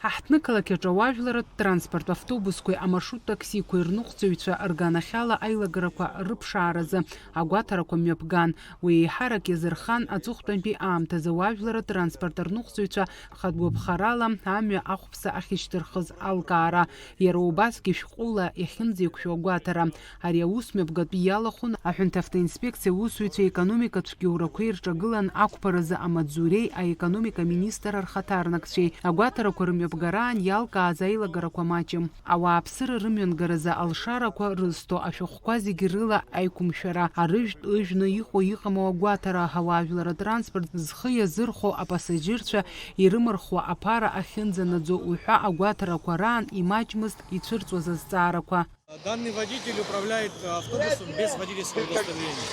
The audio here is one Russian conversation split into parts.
Ҳаҳҭнықалақь аҿы ауаажәларратә транспорт, автобускқәеи амаршрут таксиқәеи рныҟәцаҩцәа рганахьала аилагарақәа рыԥшааразы агәаҭарақәа мҩаԥган. Уи еиҳарак иазырхан аҵыхәтәантәи аамҭазы ауаажәларратә транспорт рныҟәцаҩцәа хатәгәаԥхарала амҩа ахәԥса ахьышьҭырхыз алкаара. Иара убасгьы шәҟәыла иахьынӡеиқәшәо агәаҭара. Ари аус мҩаԥгатәы иалахәын аҳәынҭ автоинспекциа аусзуҩцәа аекономикатә шәгьоурақәеи рҿагылан ақәԥаразы амаҵзуреи аекономика министр рхаҭарнакцәеи. Агәаҭарақәа рымҩаԥгараан иалкааз аилагарақәа маҷым. Ауааԥсыра рымҩангаразы алшарақәа рызҭо ашәҟәқәа зегьы рыла аиқәымшәара, арыжәтә ыжәны иҟоу иҟаму агәаҭара, ауаажәларратә транспорт зхы иазырхо апасаџьырцәа ирымырхуа аԥара ахьынӡанаӡо уҳәа агәаҭарақәа раан имаҷмызт ицәырҵуаз азҵаарақәа. Данный водитель управляет автобусом без водительского удостоверения.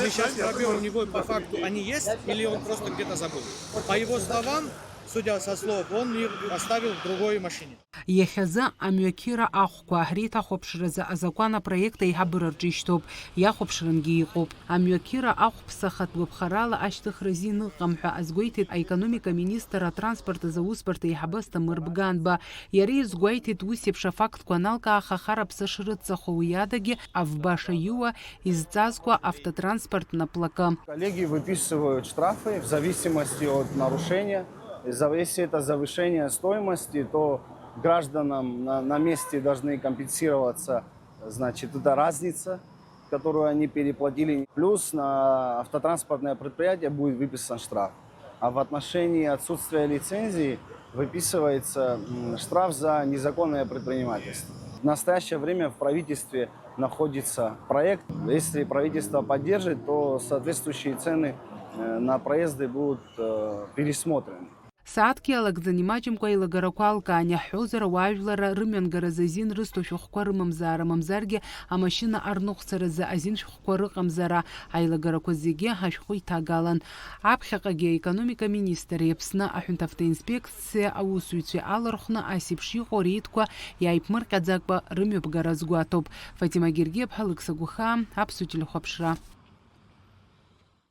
Мы сейчас пробьем у него по факту, они есть или он просто где-то забыл. По его словам, судя со слов, он их оставил в другой машине. Иахьазы амҩақьыра ахәқәа реиҭахәаԥшразы азакәан апроект аиҳабыра рҿы ишьҭоуп, иахәаԥшрангьы иҟоуп. Амҩақьыра ахәԥса хатәгәаԥхарала ашьҭыхра азин ыҟам ҳәа азгәеиҭеит аекономика министр атранспорт азаусбарҭа еиҳабы Сҭамыр Бганба. Иара изгәеиҭеит ус еиԥш афактқәа аналкааха ахараԥса шрыццахо уи адагьы авбаша иуа изҵазкуа автотранспорт наплакы. Коллеги выписывают штрафы в зависимости от нарушения. Если это завышение стоимости, то гражданам на месте должны компенсироваться, значит, эта разница, которую они переплатили. Плюс на автотранспортное предприятие будет выписан штраф. А в отношении отсутствия лицензии выписывается штраф за незаконное предпринимательство. В настоящее время в правительстве находится проект. Если правительство поддержит, то соответствующие цены на проезды будут пересмотрены. Сааҭк иалагӡан имаҷымкәа аилагарақәа алкаан иаҳҳәозар, ауаажәларра рымҩангаразы азин рызҭо шәҟәқәа рымамзаара, мамзаргьы амашьына арныҟәцаразы азин шәҟәқәа рыҟамзаара, аилагарақәа зегьы ҳашәҟәы иҭагалан. Аԥхьаҟагьы аекономика министр Аԥсны аҳәынҭ автоинспекциа аусзуҩцәа алархәны асеиԥш иҟоу реидқәа иааиԥмырҟьаӡакәа рымҩаԥгара азгәаҭоуп. Фатима Гергиаԥҳа, Лыкса Гәыхаа, Аԥсуа телехәаԥшра.